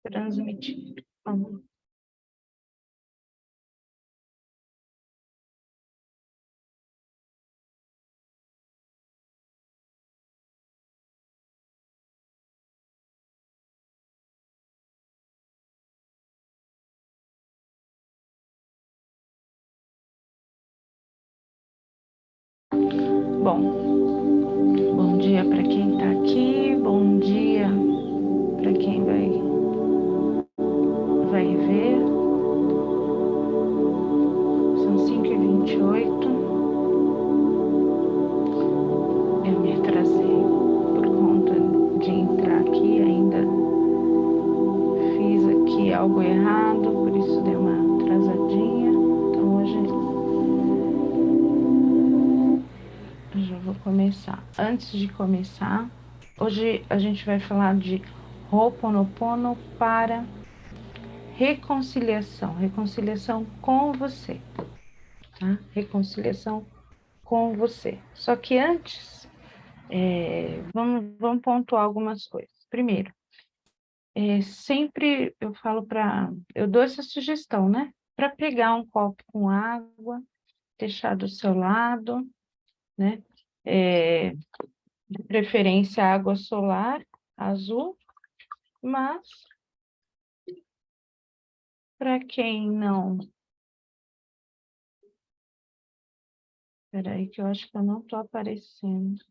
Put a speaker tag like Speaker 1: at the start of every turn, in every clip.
Speaker 1: Transmitir, por favor. Bom dia para quem está aqui, bom dia para quem vai ver. São 5h28. Eu me atrasei por conta de entrar aqui, ainda fiz aqui algo errado, por isso deu uma atrasadinha. Então hoje eu já vou começar. Antes de começar, hoje a gente vai falar de Ho'oponopono para reconciliação com você, tá? Reconciliação com você. Só que antes, vamos pontuar algumas coisas. Primeiro, sempre eu eu dou essa sugestão, né? Para pegar um copo com água, deixar do seu lado, né? De preferência água solar, azul, mas para quem não... Espera aí que eu acho que eu não estou aparecendo.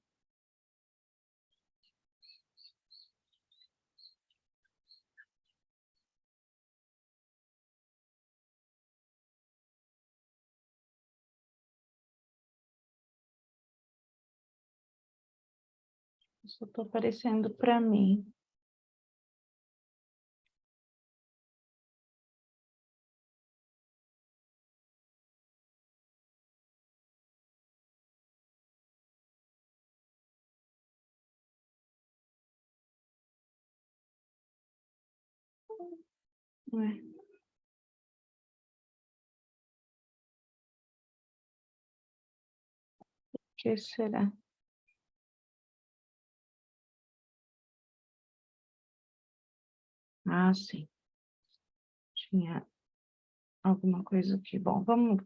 Speaker 1: Só estou aparecendo para mim. Ué, o que será? Ah, sim. Tinha alguma coisa aqui. Bom, vamos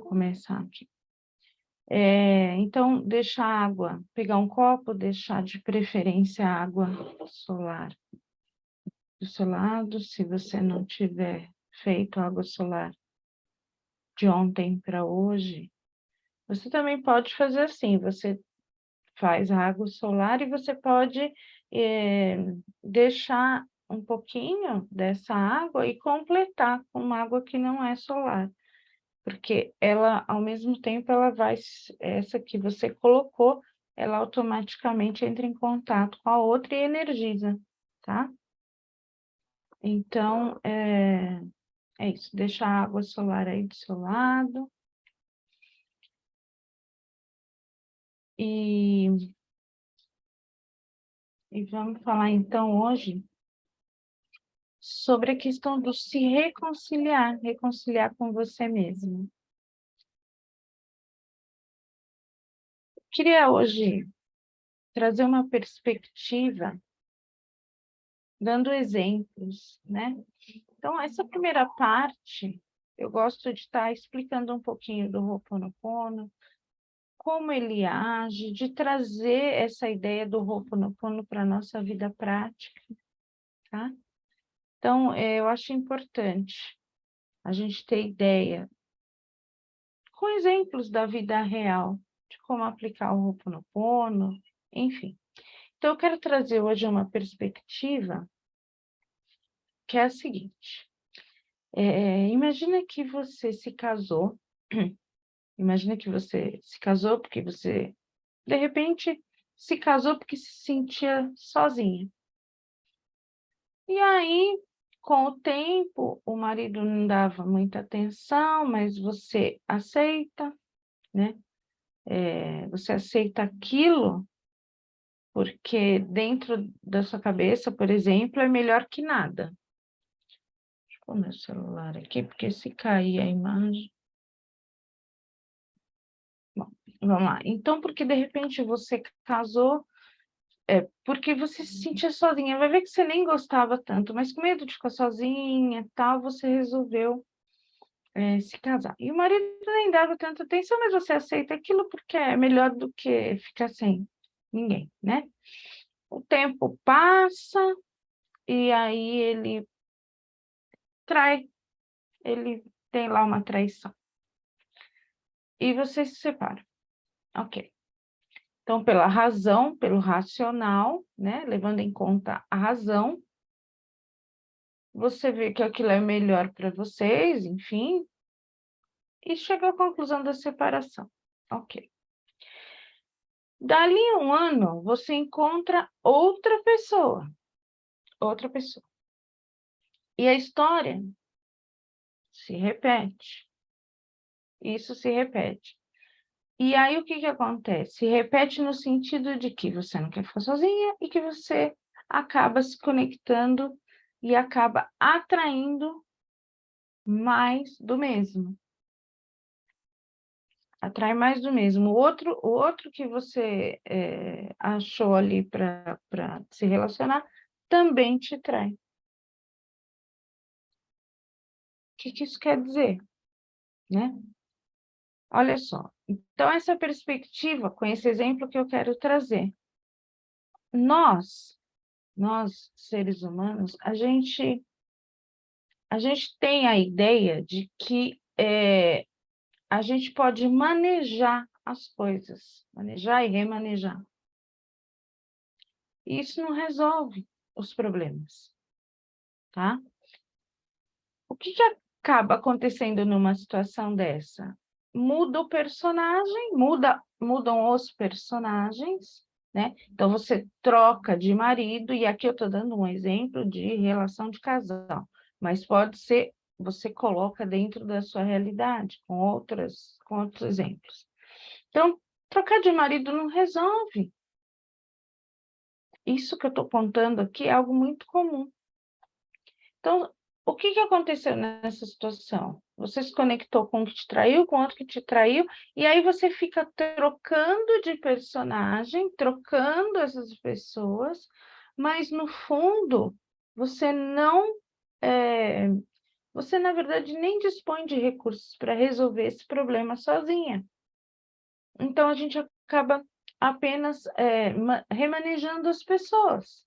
Speaker 1: começar aqui. Então, deixar água, pegar um copo, deixar de preferência água solar do seu lado. Se você não tiver feito água solar de ontem para hoje, você também pode fazer assim, você faz a água solar e você pode deixar um pouquinho dessa água e completar com uma água que não é solar. Porque ela, ao mesmo tempo, essa que você colocou, ela automaticamente entra em contato com a outra e energiza, tá? Então, é isso, deixa a água solar aí do seu lado. E vamos falar, então, hoje, sobre a questão do se reconciliar com você mesmo. Queria hoje trazer uma perspectiva, dando exemplos, né? Então, essa primeira parte, eu gosto de estar explicando um pouquinho do Ho'oponopono, como ele age, de trazer essa ideia do Ho'oponopono para a nossa vida prática, tá? Então, eu acho importante a gente ter ideia, com exemplos da vida real, de como aplicar o Ho'oponopono, enfim. Então, eu quero trazer hoje uma perspectiva que é a seguinte. Imagina que você se casou, imagina que você se casou porque você, de repente, se casou porque se sentia sozinha. E aí, com o tempo, o marido não dava muita atenção, mas você aceita, né? Você aceita aquilo porque dentro da sua cabeça, por exemplo, é melhor que nada. Deixa eu pôr meu celular aqui, porque se cair a imagem... Bom, vamos lá. Então, porque de repente você casou porque você se sentia sozinha. Vai ver que você nem gostava tanto, mas com medo de ficar sozinha e tal, você resolveu se casar. E o marido nem dava tanta atenção, mas você aceita aquilo porque é melhor do que ficar sem ninguém, né? O tempo passa e aí ele trai, ele tem lá uma traição. E você se separa. Ok. Então, pela razão, pelo racional, né? Levando em conta a razão, você vê que aquilo é melhor para vocês, enfim, e chega à conclusão da separação. Ok. Dali a um ano, você encontra outra pessoa. Outra pessoa. E a história se repete. Isso se repete. E aí, o que que acontece? Se repete no sentido de que você não quer ficar sozinha e que você acaba se conectando e acaba atraindo mais do mesmo. Atrai mais do mesmo. O outro que você achou ali para se relacionar também te trai. O que que isso quer dizer? Né? Olha só. Então, essa perspectiva, com esse exemplo que eu quero trazer. Nós, seres humanos, a gente tem a ideia de que a gente pode manejar as coisas, manejar e remanejar. E isso não resolve os problemas, tá? O que que acaba acontecendo numa situação dessa? Muda o personagem, mudam os personagens, né? Então, você troca de marido, e aqui eu estou dando um exemplo de relação de casal, mas pode ser, você coloca dentro da sua realidade, com outros exemplos. Então, trocar de marido não resolve. Isso que eu estou contando aqui é algo muito comum. Então, o que que aconteceu nessa situação? Você se conectou com o que te traiu, com outro que te traiu, e aí você fica trocando de personagem, trocando essas pessoas, mas no fundo, você não, você na verdade nem dispõe de recursos para resolver esse problema sozinha. Então, a gente acaba apenas remanejando as pessoas.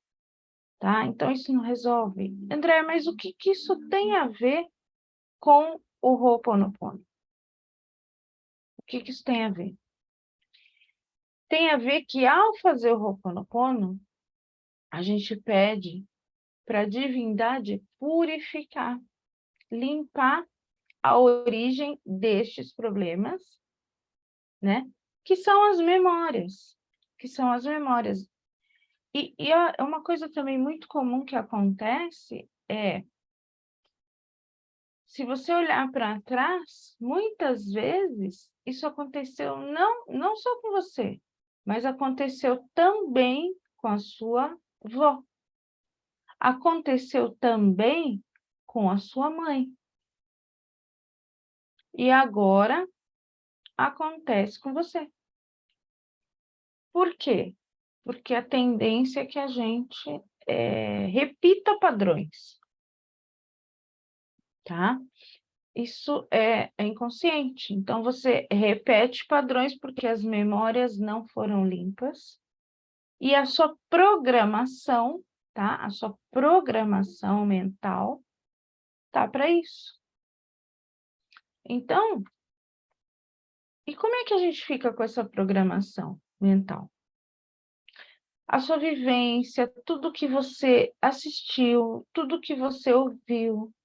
Speaker 1: Tá? Então, isso não resolve. André, mas o que que isso tem a ver com o Ho'oponopono? O que que isso tem a ver? Tem a ver que, ao fazer o Ho'oponopono, a gente pede para a divindade purificar, limpar a origem destes problemas, né? Que são as memórias. Que são as memórias. E uma coisa também muito comum que acontece é, se você olhar para trás, muitas vezes isso aconteceu não só com você, mas aconteceu também com a sua avó. Aconteceu também com a sua mãe. E agora acontece com você. Por quê? Porque a tendência é que a gente repita padrões, tá? Isso é inconsciente. Então, você repete padrões porque as memórias não foram limpas e a sua programação, tá? A sua programação mental tá para isso. Então, e como é que a gente fica com essa programação mental? A sua vivência, tudo que você assistiu, tudo que você ouviu,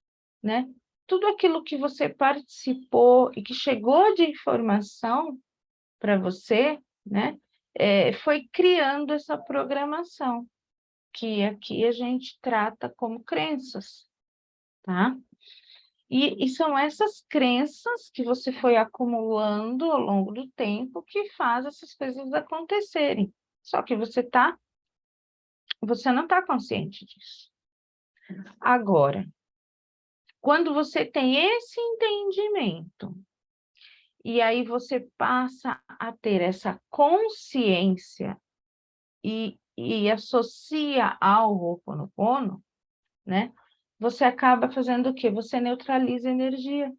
Speaker 1: né? Tudo aquilo que você participou e que chegou de informação para você, né? Foi criando essa programação, que aqui a gente trata como crenças, tá? E são essas crenças que você foi acumulando ao longo do tempo que faz essas coisas acontecerem. Só que você não está consciente disso. Agora, quando você tem esse entendimento, e aí você passa a ter essa consciência e e associa ao Ho'oponopono, né? Você acaba fazendo o quê? Você neutraliza a energia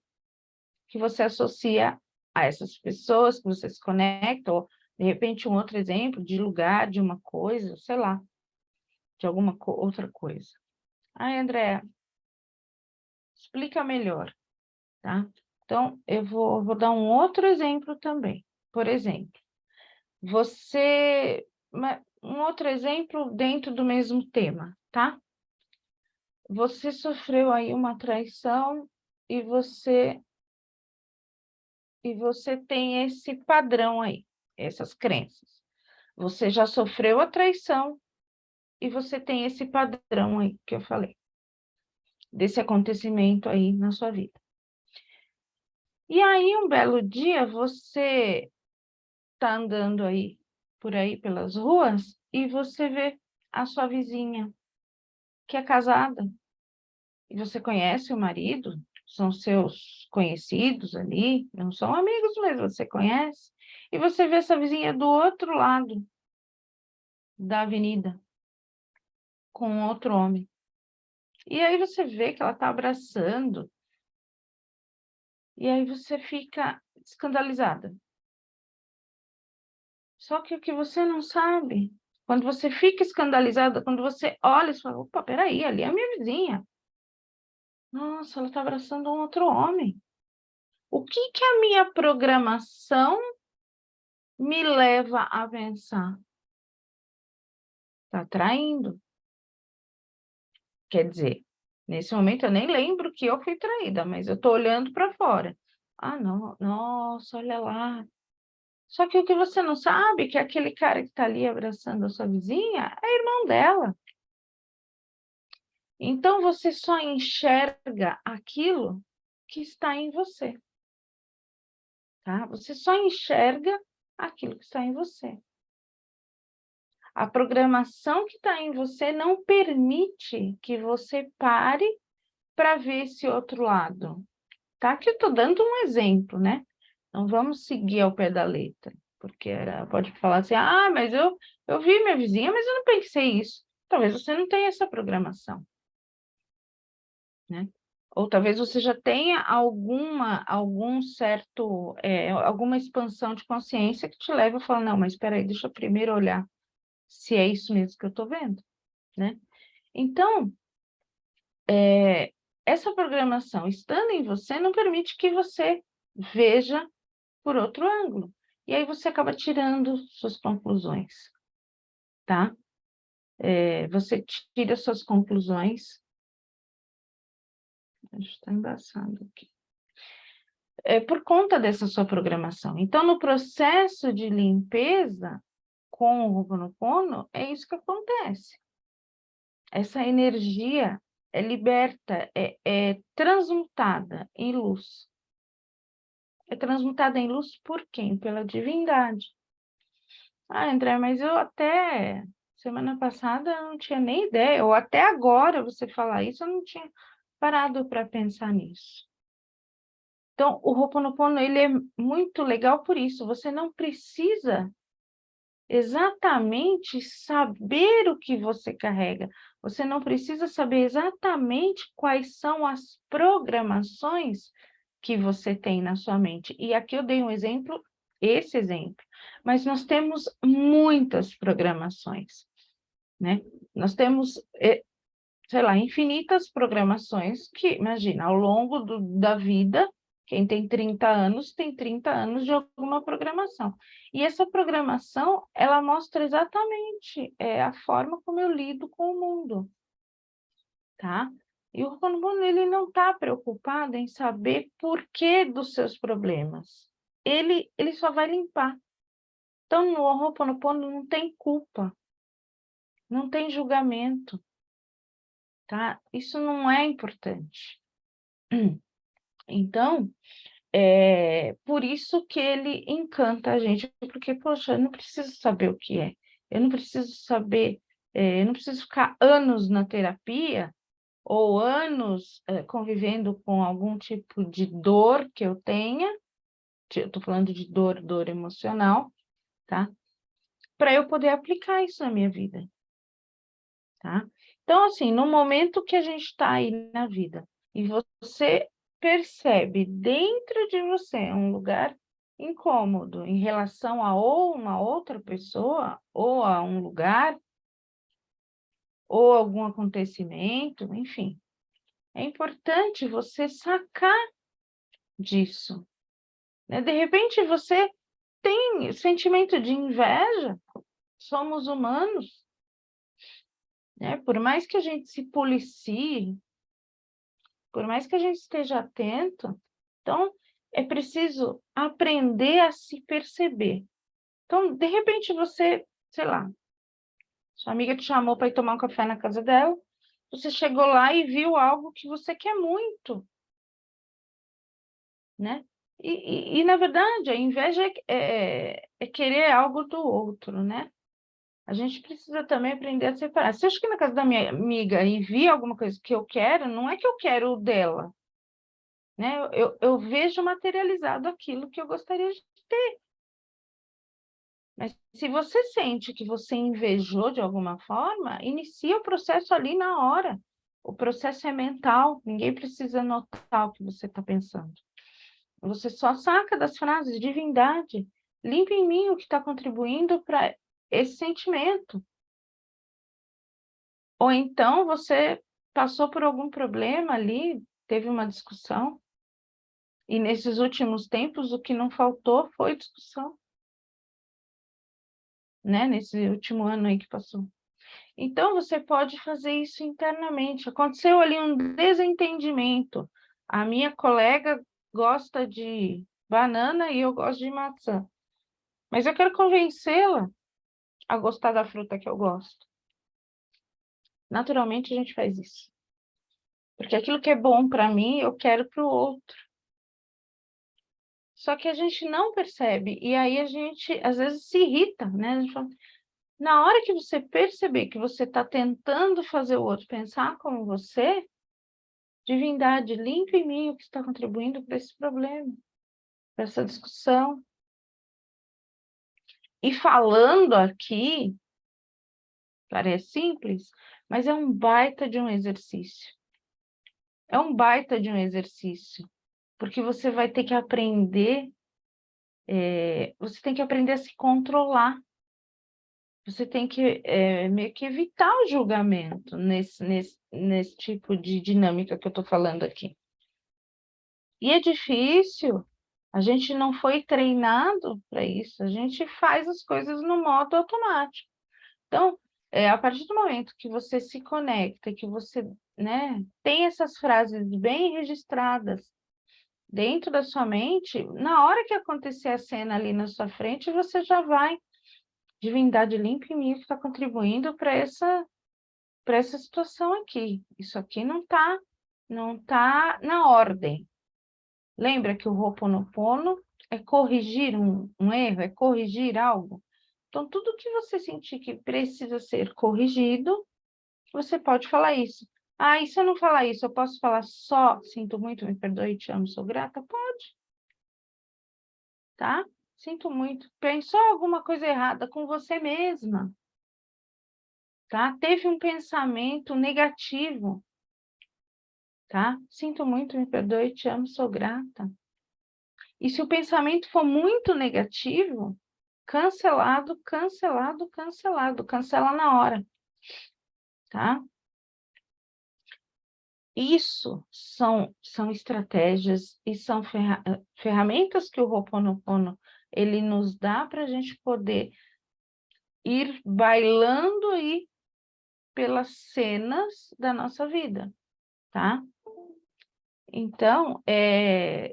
Speaker 1: que você associa a essas pessoas que você se conecta, ou, de repente, um outro exemplo de lugar, de uma coisa, sei lá, de alguma outra coisa. Ai, André, explica melhor, tá? Então, eu vou dar um outro exemplo também. Por exemplo, um outro exemplo dentro do mesmo tema, tá? Você sofreu aí uma traição e você tem esse padrão aí, essas crenças. Você já sofreu a traição e você tem esse padrão aí que eu falei, desse acontecimento aí na sua vida. E aí, um belo dia, você está andando aí, por aí pelas ruas, e você vê a sua vizinha, que é casada, e você conhece o marido, são seus conhecidos ali, não são amigos, mas você conhece, e você vê essa vizinha do outro lado da avenida, com outro homem. E aí você vê que ela está abraçando, e aí você fica escandalizada. Só que o que você não sabe, quando você fica escandalizada, quando você olha e fala, opa, peraí, ali é a minha vizinha. Nossa, ela está abraçando um outro homem. O que que a minha programação me leva a pensar? Está traindo. Quer dizer, nesse momento eu nem lembro que eu fui traída, mas eu estou olhando para fora. Ah, não, nossa, olha lá. Só que o que você não sabe é que aquele cara que está ali abraçando a sua vizinha é irmão dela. Então você só enxerga aquilo que está em você, tá? Você só enxerga aquilo que está em você. A programação que está em você não permite que você pare para ver esse outro lado, tá? Que eu estou dando um exemplo, né? Não vamos seguir ao pé da letra, porque pode falar assim, ah, mas eu vi minha vizinha, mas eu não pensei isso. Talvez você não tenha essa programação, né? Ou talvez você já tenha alguma expansão de consciência que te leve a falar, não, mas espera aí, deixa eu primeiro olhar se é isso mesmo que eu estou vendo, né? Então, essa programação estando em você não permite que você veja por outro ângulo. E aí você acaba tirando suas conclusões, tá? Você tira suas conclusões. Está embaçado aqui. Por conta dessa sua programação. Então, no processo de limpeza com o Ho'oponopono, é isso que acontece. Essa energia é liberta, é transmutada em luz. É transmutada em luz por quem? Pela divindade. Ah, André, mas eu até semana passada não tinha nem ideia, ou até agora você falar isso, eu não tinha parado para pensar nisso. Então, o Ho'oponopono, ele é muito legal por isso. Você não precisa exatamente saber o que você carrega. Você não precisa saber exatamente quais são as programações que você tem na sua mente. E aqui eu dei um exemplo, esse exemplo. Mas nós temos muitas programações, né? Nós temos, sei lá, infinitas programações que, imagina, ao longo da vida, quem tem 30 anos, tem 30 anos de alguma programação. E essa programação, ela mostra exatamente a forma como eu lido com o mundo, tá? E o Ho'oponopono, ele não está preocupado em saber por que dos seus problemas. Ele só vai limpar. Então, no Ho'oponopono não tem culpa, não tem julgamento, tá? Isso não é importante. Então, por isso que ele encanta a gente, porque, poxa, eu não preciso saber o que é, eu não preciso saber, eu não preciso ficar anos na terapia ou anos convivendo com algum tipo de dor que eu tenha, eu estou falando de dor emocional, tá? para eu poder aplicar isso na minha vida, tá? Então, assim, no momento que a gente está aí na vida e você percebe dentro de você um lugar incômodo em relação a ou uma outra pessoa, ou a um lugar, ou algum acontecimento, enfim, é importante você sacar disso, né? De repente você tem sentimento de inveja, somos humanos, né? Por mais que a gente se policie, por mais que a gente esteja atento, então é preciso aprender a se perceber. Então, de repente você, sei lá, sua amiga te chamou para ir tomar um café na casa dela, você chegou lá e viu algo que você quer muito, né? Na verdade, a inveja é querer algo do outro, né? A gente precisa também aprender a separar. Se eu cheguei na casa da minha amiga e vi alguma coisa que eu quero, não é que eu quero o dela, né? Eu vejo materializado aquilo que eu gostaria de ter. Mas se você sente que você invejou de alguma forma, inicia o processo ali na hora. O processo é mental, ninguém precisa notar o que você está pensando. Você só saca das frases, divindade, limpa em mim o que está contribuindo para esse sentimento. Ou então você passou por algum problema ali, teve uma discussão, e nesses últimos tempos o que não faltou foi discussão, né? Nesse último ano aí que passou. Então você pode fazer isso internamente. Aconteceu ali um desentendimento. A minha colega gosta de banana e eu gosto de maçã. Mas eu quero convencê-la a gostar da fruta que eu gosto. Naturalmente a gente faz isso. Porque aquilo que é bom para mim, eu quero para o outro. Só que a gente não percebe. E aí a gente, às vezes, se irrita, né? A gente fala, na hora que você perceber que você está tentando fazer o outro pensar como você, divindade, limpe em mim o que está contribuindo para esse problema, para essa discussão. E falando aqui, parece simples, mas é um baita de um exercício. É um baita de um exercício, porque você vai ter que aprender, você tem que aprender a se controlar. Você tem que meio que evitar o julgamento nesse tipo de dinâmica que eu estou falando aqui. E é difícil, a gente não foi treinado para isso, a gente faz as coisas no modo automático. Então, a partir do momento que você se conecta, que você, né, tem essas frases bem registradas dentro da sua mente, na hora que acontecer a cena ali na sua frente, você já vai, divindade limpa em mim, que está contribuindo para essa situação aqui. Isso aqui não tá na ordem. Lembra que o Ho'oponopono é corrigir um erro, é corrigir algo? Então, tudo que você sentir que precisa ser corrigido, você pode falar isso. Ah, e se eu não falar isso, eu posso falar só, sinto muito, me perdoe, te amo, sou grata? Pode, tá? Sinto muito. Pensou alguma coisa errada com você mesma, tá? Teve um pensamento negativo, tá? Sinto muito, me perdoe, te amo, sou grata. E se o pensamento for muito negativo, cancelado, cancelado, cancelado, cancela na hora, tá? Isso são estratégias e são ferramentas que o Ho'oponopono ele nos dá para a gente poder ir bailando aí pelas cenas da nossa vida, tá? Então,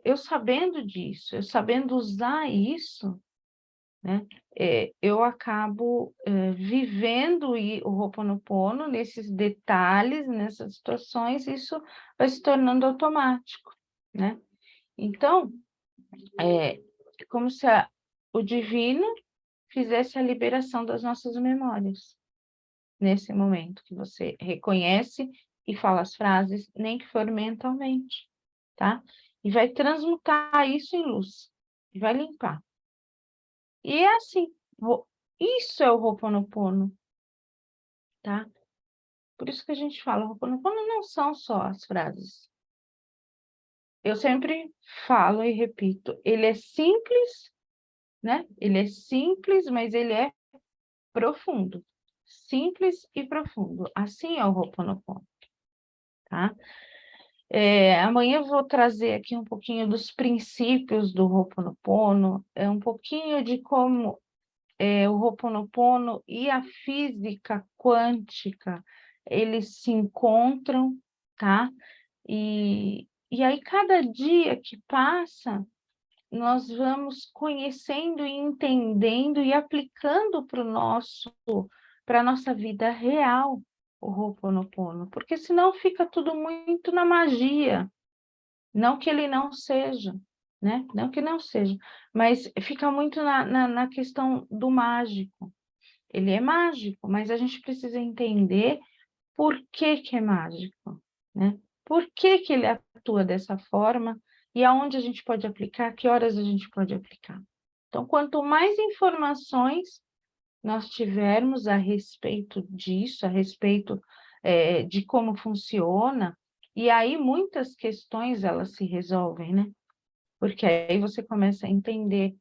Speaker 1: eu sabendo disso, eu sabendo usar isso, né? Eu acabo vivendo o Ho'oponopono nesses detalhes, nessas situações, isso vai se tornando automático, né? Então, é como se o divino fizesse a liberação das nossas memórias, nesse momento que você reconhece e fala as frases, nem que for mentalmente, tá? E vai transmutar isso em luz, e vai limpar. E é assim, Isso é o Ho'oponopono, tá? Por isso que a gente fala, o Ho'oponopono não são só as frases. Eu sempre falo e repito, ele é simples, né? Ele é simples, mas ele é profundo. Simples e profundo. Assim é o Ho'oponopono, tá? Amanhã eu vou trazer aqui um pouquinho dos princípios do Ho'oponopono, um pouquinho de como o Ho'oponopono e a física quântica, eles se encontram, tá? E aí, cada dia que passa, nós vamos conhecendo e entendendo e aplicando para a nossa vida real o Ho'oponopono, porque senão fica tudo muito na magia, não que ele não seja, né? Não que não seja, mas fica muito na questão do mágico. Ele é mágico, mas a gente precisa entender por que que é mágico, né? Por que que ele atua dessa forma e aonde a gente pode aplicar, que horas a gente pode aplicar. Então, quanto mais informações nós tivermos a respeito disso, a respeito de como funciona, e aí muitas questões elas se resolvem, né? Porque aí você começa a entender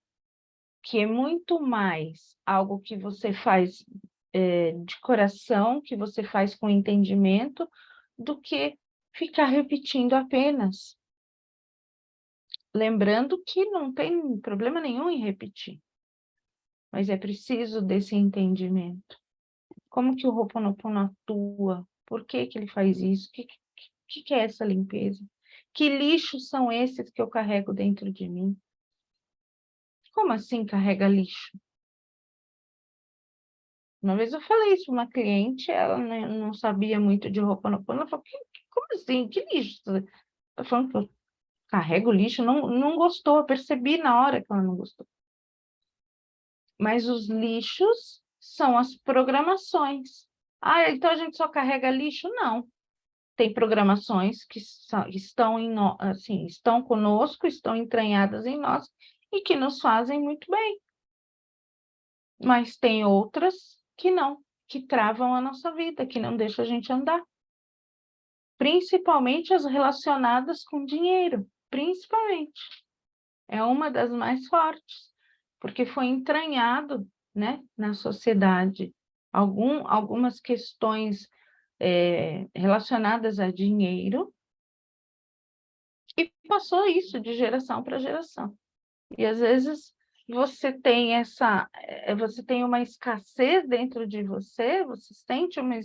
Speaker 1: que é muito mais algo que você faz de coração, que você faz com entendimento, do que ficar repetindo apenas. Lembrando que não tem problema nenhum em repetir, mas é preciso desse entendimento. Como que o Ho'oponopono atua? Por que que ele faz isso? O que é essa limpeza? Que lixos são esses que eu carrego dentro de mim? Como assim carrega lixo? Uma vez eu falei isso para uma cliente, ela não sabia muito de Ho'oponopono, ela falou, como assim? Que lixo? Ela falando que eu carrego lixo, não gostou, eu percebi na hora que ela não gostou. Mas os lixos são as programações. Ah, então a gente só carrega lixo? Não. Tem programações que estão assim, estão conosco, estão entranhadas em nós e que nos fazem muito bem. Mas tem outras que não, que travam a nossa vida, que não deixam a gente andar. Principalmente as relacionadas com dinheiro, principalmente. É uma das mais fortes, porque foi entranhado, né, na sociedade algumas questões relacionadas a dinheiro e passou isso de geração para geração. E às vezes você tem uma escassez dentro de você, você sente uma,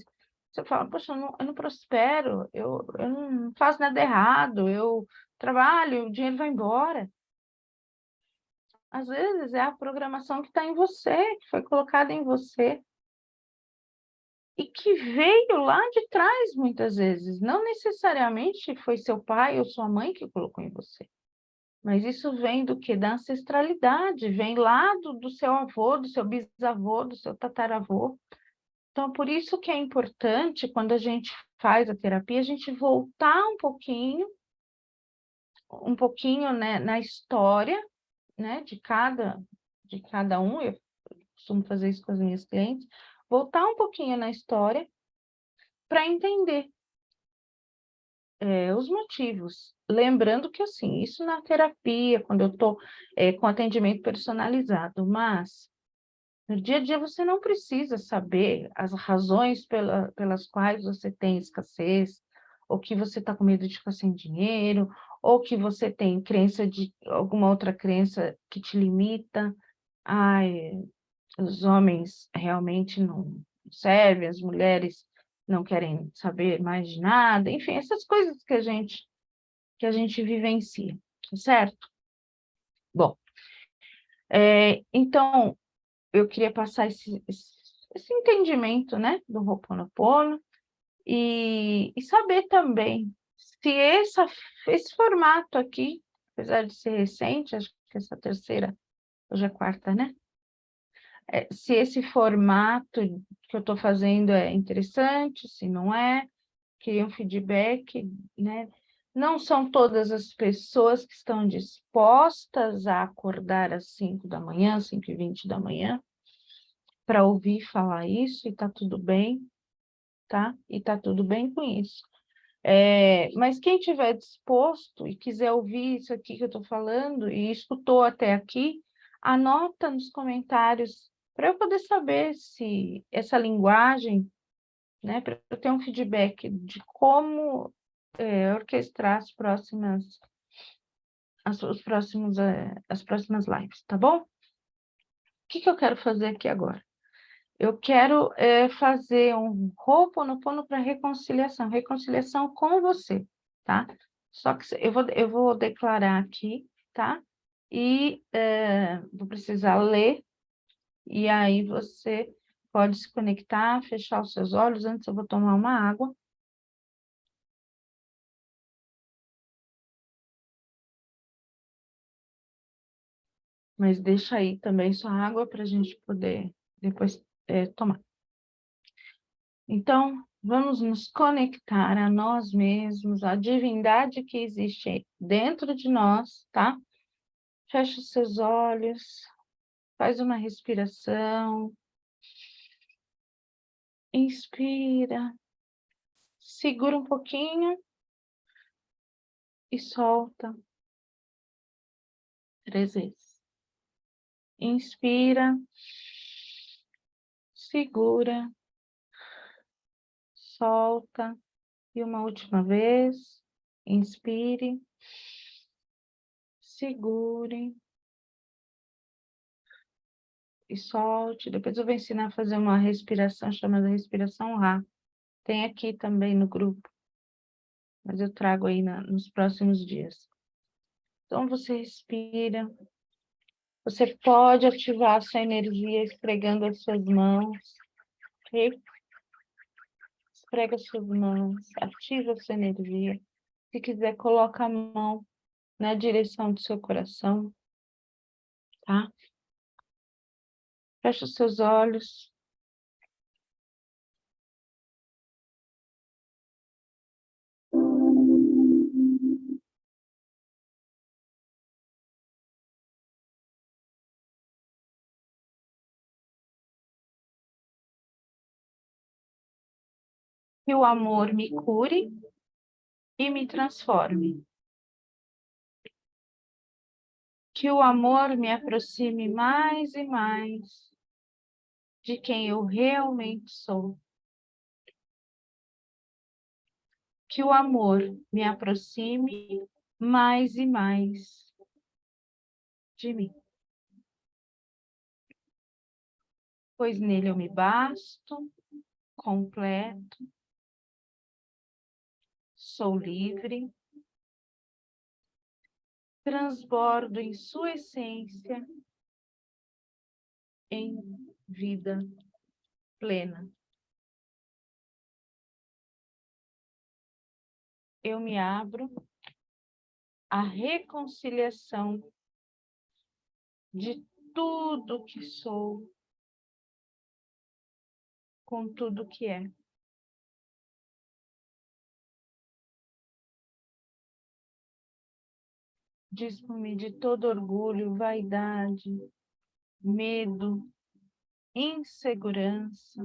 Speaker 1: você fala, poxa, eu não prospero, eu não faço nada errado, eu trabalho, o dinheiro vai embora. Às vezes é a programação que está em você, que foi colocada em você, e que veio lá de trás, muitas vezes. Não necessariamente foi seu pai ou sua mãe que colocou em você. Mas isso vem do quê? Da ancestralidade, vem lá do seu avô, do seu bisavô, do seu tataravô. Então, por isso que é importante, quando a gente faz a terapia, a gente voltar um pouquinho, né, na história, né, de cada um. Eu costumo fazer isso com as minhas clientes. Voltar um pouquinho na história para entender os motivos. Lembrando que, assim, isso na terapia, quando eu estou com atendimento personalizado, mas no dia a dia você não precisa saber as razões pelas quais você tem escassez, ou que você está com medo de ficar sem dinheiro, ou que você tem crença de alguma outra crença que te limita. Ai, os homens realmente não servem, as mulheres não querem saber mais de nada, enfim, essas coisas que a gente vivencia, certo? Bom, então eu queria passar esse entendimento, né, do Ho'oponopono e saber também se esse formato aqui, apesar de ser recente, acho que essa terceira, hoje é quarta, né? Se esse formato que eu estou fazendo é interessante, se não é, queria um feedback, né? Não são todas as pessoas que estão dispostas a acordar às 5 da manhã, 5h20 da manhã, para ouvir falar isso, e tá tudo bem, tá? E tá tudo bem com isso. Mas quem tiver disposto e quiser ouvir isso aqui que eu estou falando e escutou até aqui, anota nos comentários para eu poder saber se essa linguagem, né, para eu ter um feedback de como orquestrar as próximas lives, tá bom? O que eu quero fazer aqui agora? Eu quero fazer um Ho'oponopono para reconciliação com você, tá? Só que eu vou declarar aqui, tá? E vou precisar ler, e aí você pode se conectar, fechar os seus olhos. Antes eu vou tomar uma água. Mas deixa aí também sua água para a gente poder depois tomar. Então, vamos nos conectar a nós mesmos, à divindade que existe dentro de nós, tá? Fecha os seus olhos, faz uma respiração, inspira, segura um pouquinho e solta 3 vezes. Inspira, segura, solta e uma última vez. Inspire, segure e solte. Depois eu vou ensinar a fazer uma respiração chamada respiração Ra. Tem aqui também no grupo, mas eu trago aí nos próximos dias. Então, você respira. Você pode ativar a sua energia esfregando as suas mãos. Ok? Esfrega as suas mãos, ativa a sua energia. Se quiser, coloca a mão na direção do seu coração, tá? Fecha os seus olhos. Que o amor me cure e me transforme. Que o amor me aproxime mais e mais de quem eu realmente sou. Que o amor me aproxime mais e mais de mim. Pois nele eu me basto, completo, sou livre, transbordo em sua essência em vida plena. Eu me abro à reconciliação de tudo que sou com tudo que é. Dispo-me de todo orgulho, vaidade, medo, insegurança,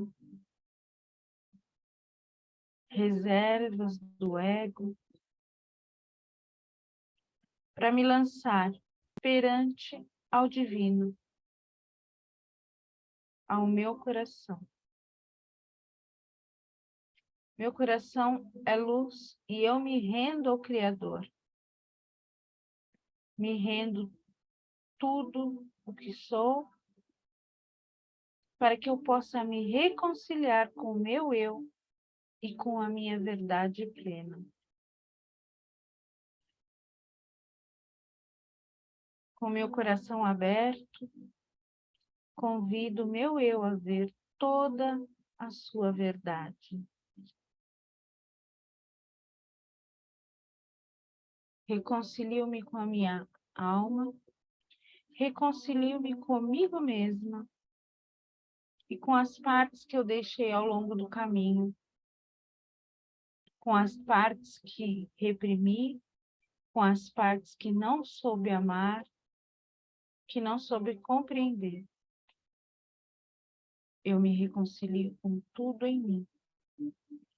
Speaker 1: reservas do ego, para me lançar perante ao divino, ao meu coração. Meu coração é luz e eu me rendo ao Criador. Me rendo tudo o que sou, para que eu possa me reconciliar com o meu eu e com a minha verdade plena. Com meu coração aberto, convido o meu eu a ver toda a sua verdade. Reconcilio-me com a minha alma, reconcilio-me comigo mesma e com as partes que eu deixei ao longo do caminho, com as partes que reprimi, com as partes que não soube amar, que não soube compreender. Eu me reconcilio com tudo em mim,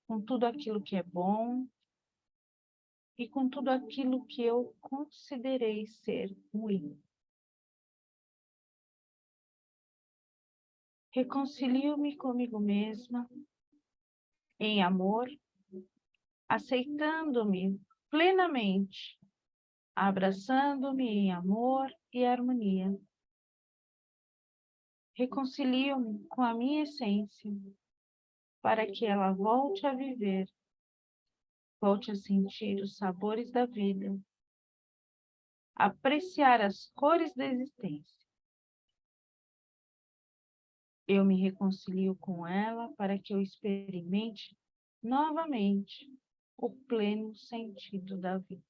Speaker 1: com tudo aquilo que é bom e com tudo aquilo que eu considerei ser ruim. Reconcilio-me comigo mesma, em amor, aceitando-me plenamente, abraçando-me em amor e harmonia. Reconcilio-me com a minha essência, para que ela volte a viver, volte a sentir os sabores da vida, apreciar as cores da existência. Eu me reconcilio com ela para que eu experimente novamente o pleno sentido da vida.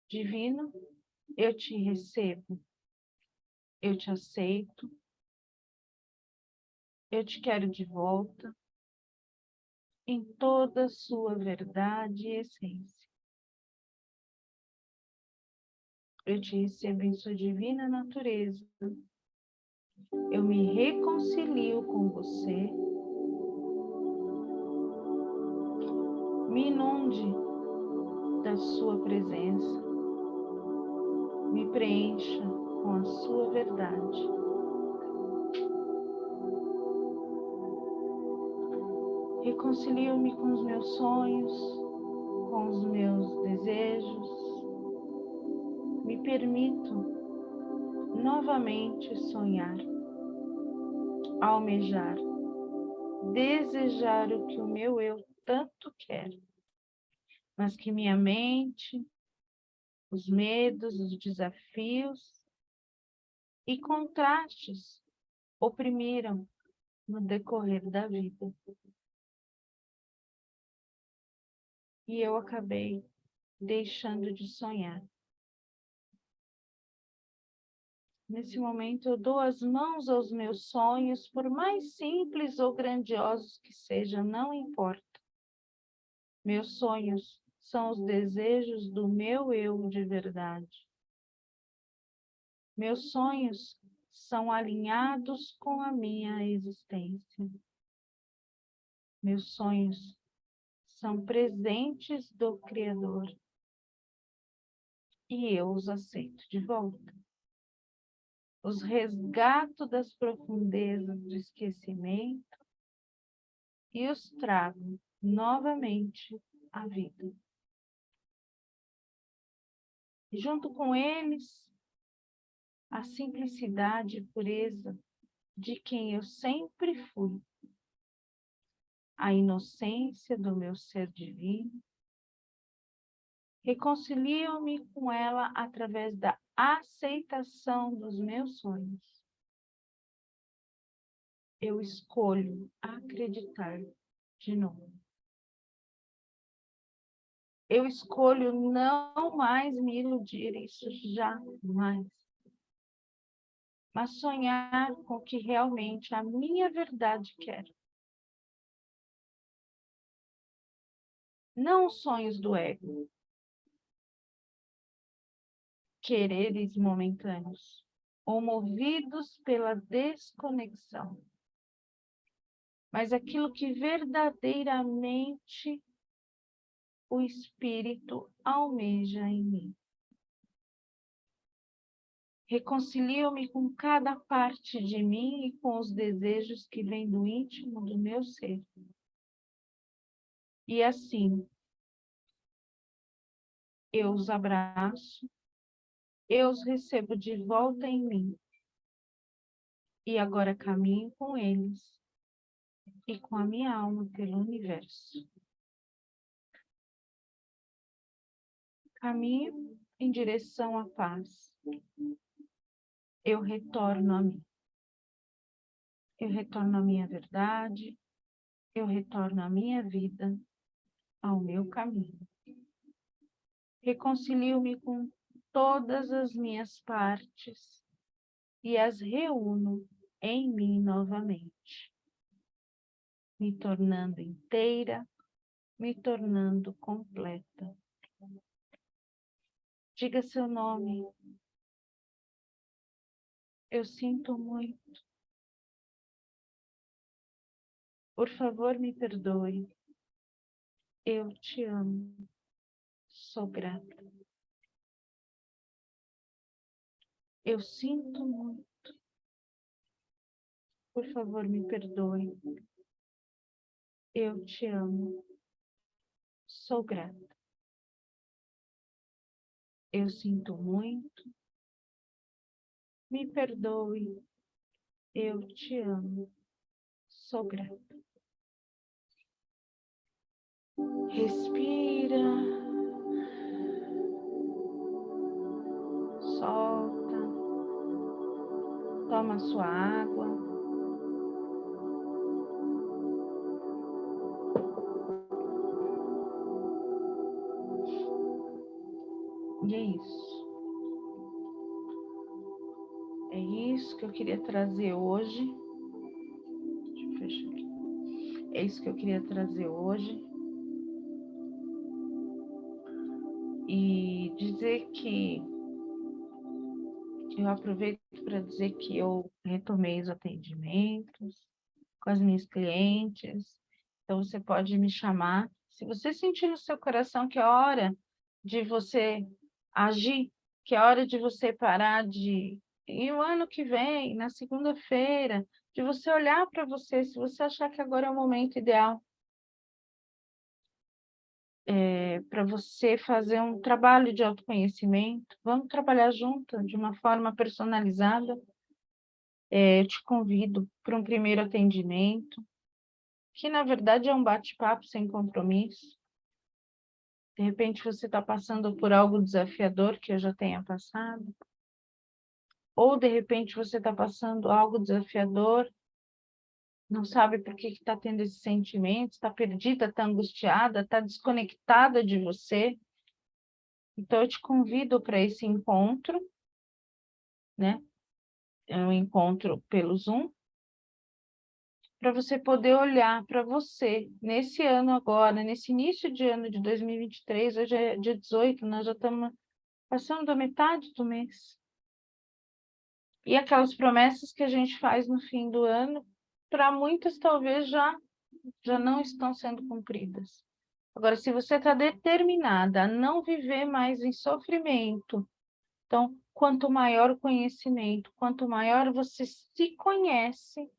Speaker 1: Divino, eu te recebo, eu te aceito, eu te quero de volta em toda a sua verdade e essência. Eu te recebo em sua divina natureza. Eu me reconcilio com você. Me inunde da sua presença. Me preencha com a sua verdade. Reconcilio-me com os meus sonhos, com os meus desejos. Me permito novamente sonhar, almejar, desejar o que o meu eu tanto quer, mas que minha mente, os medos, os desafios e contrastes oprimiram no decorrer da vida. E eu acabei deixando de sonhar. Nesse momento, eu dou as mãos aos meus sonhos, por mais simples ou grandiosos que sejam, não importa. Meus sonhos são os desejos do meu eu de verdade. Meus sonhos são alinhados com a minha existência. Meus sonhos são presentes do Criador. E eu os aceito de volta. Os resgato das profundezas do esquecimento e os trago novamente à vida. E junto com eles, a simplicidade e pureza de quem eu sempre fui, a inocência do meu ser divino. Reconcilio-me com ela através da aceitação dos meus sonhos. Eu escolho acreditar de novo. Eu escolho não mais me iludir, isso jamais. Mas sonhar com o que realmente a minha verdade quer. Não os sonhos do ego. Quereres momentâneos, ou movidos pela desconexão. Mas aquilo que verdadeiramente o Espírito almeja em mim. Reconcilio-me com cada parte de mim e com os desejos que vêm do íntimo do meu ser. E assim, eu os abraço, eu os recebo de volta em mim. E agora caminho com eles e com a minha alma pelo universo. Caminho em direção à paz. Eu retorno a mim. Eu retorno à minha verdade. Eu retorno à minha vida, ao meu caminho. Reconcilio-me com todas as minhas partes e as reúno em mim novamente, me tornando inteira, me tornando completa. Diga seu nome. Eu sinto muito. Por favor, me perdoe. Eu te amo. Sou grata. Eu sinto muito. Por favor, me perdoe. Eu te amo. Sou grata. Eu sinto muito. Me perdoe. Eu te amo. Sou grata. Respira. Solta. Toma sua água. E é isso. É isso que eu queria trazer hoje. Deixa eu fechar aqui. É isso que eu queria trazer hoje. E dizer que eu aproveito para dizer que eu retomei os atendimentos com as minhas clientes. Então, você pode me chamar. Se você sentir no seu coração que é hora de você agir, que é hora de você parar de... E o ano que vem, na segunda-feira, de você olhar para você, se você achar que agora é o momento ideal para você fazer um trabalho de autoconhecimento, vamos trabalhar junto, de uma forma personalizada. Eu te convido para um primeiro atendimento, que na verdade é um bate-papo sem compromisso. De repente você está passando por algo desafiador que eu já tenha passado, ou de repente você está passando algo desafiador, não sabe por que está tendo esse sentimento, está perdida, está angustiada, está desconectada de você. Então eu te convido para esse encontro, né? É um encontro pelo Zoom, para você poder olhar para você nesse ano agora, nesse início de ano de 2023, hoje é dia 18, nós já estamos passando da metade do mês. E aquelas promessas que a gente faz no fim do ano, para muitas talvez já não estão sendo cumpridas. Agora, se você está determinada a não viver mais em sofrimento, então, quanto maior o conhecimento, quanto maior você se conhece,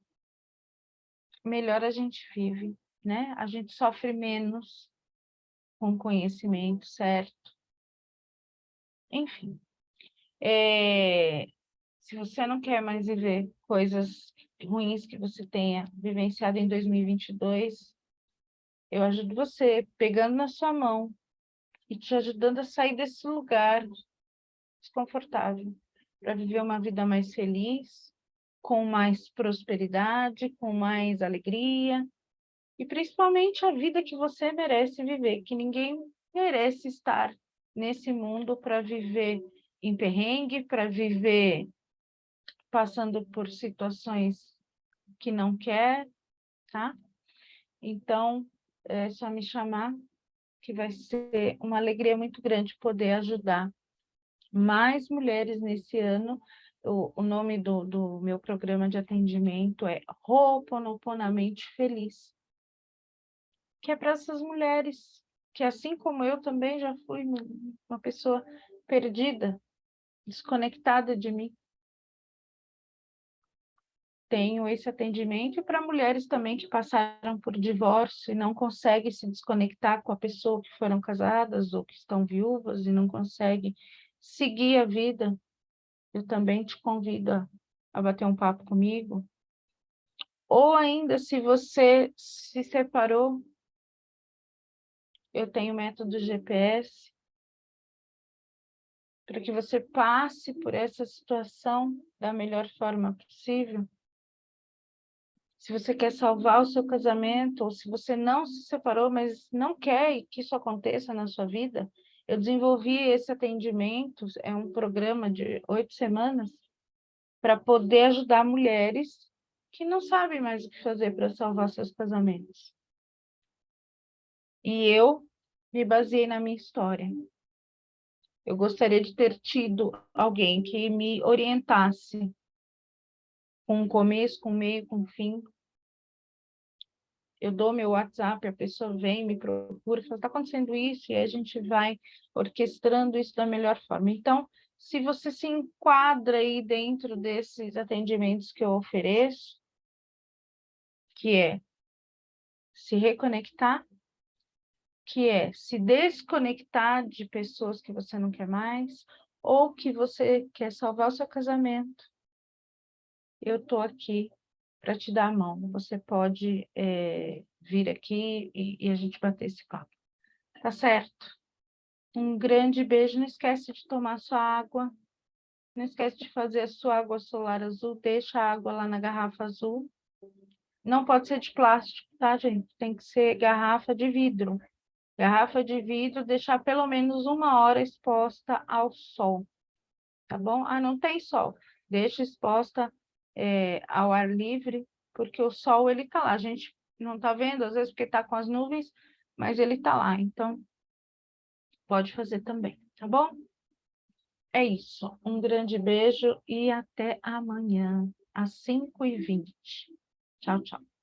Speaker 1: melhor a gente vive, né? A gente sofre menos com conhecimento, certo? Enfim, se você não quer mais viver coisas ruins que você tenha vivenciado em 2022, eu ajudo você pegando na sua mão e te ajudando a sair desse lugar desconfortável, para viver uma vida mais feliz, com mais prosperidade, com mais alegria, e principalmente a vida que você merece viver, que ninguém merece estar nesse mundo para viver em perrengue, para viver passando por situações que não quer, tá? Então, é só me chamar, que vai ser uma alegria muito grande poder ajudar mais mulheres nesse ano. O nome do meu programa de atendimento é Ho'oponoponamente Feliz, que é para essas mulheres que, assim como eu também já fui uma pessoa perdida, desconectada de mim. Tenho esse atendimento para mulheres também que passaram por divórcio e não conseguem se desconectar com a pessoa que foram casadas ou que estão viúvas e não conseguem seguir a vida. Eu também te convido a bater um papo comigo. Ou ainda, se você se separou, eu tenho o método GPS para que você passe por essa situação da melhor forma possível. Se você quer salvar o seu casamento, ou se você não se separou, mas não quer que isso aconteça na sua vida, eu desenvolvi esse atendimento, é um programa de 8 semanas, para poder ajudar mulheres que não sabem mais o que fazer para salvar seus casamentos. E eu me baseei na minha história. Eu gostaria de ter tido alguém que me orientasse com um começo, com um meio, com um fim. Eu dou meu WhatsApp, a pessoa vem, me procura, fala, está acontecendo isso, e aí a gente vai orquestrando isso da melhor forma. Então, se você se enquadra aí dentro desses atendimentos que eu ofereço, que é se reconectar, que é se desconectar de pessoas que você não quer mais, ou que você quer salvar o seu casamento, eu estou aqui para te dar a mão. Você pode vir aqui e a gente bater esse papo. Tá certo? Um grande beijo. Não esquece de tomar sua água. Não esquece de fazer a sua água solar azul. Deixa a água lá na garrafa azul. Não pode ser de plástico, tá, gente? Tem que ser garrafa de vidro. Garrafa de vidro, deixar pelo menos 1 hora exposta ao sol, tá bom? Ah, não tem sol. Deixa exposta ao ar livre, porque o sol, ele tá lá. A gente não tá vendo, às vezes, porque tá com as nuvens, mas ele tá lá. Então, pode fazer também, tá bom? É isso. Um grande beijo e até amanhã, às 5h20. Tchau, tchau.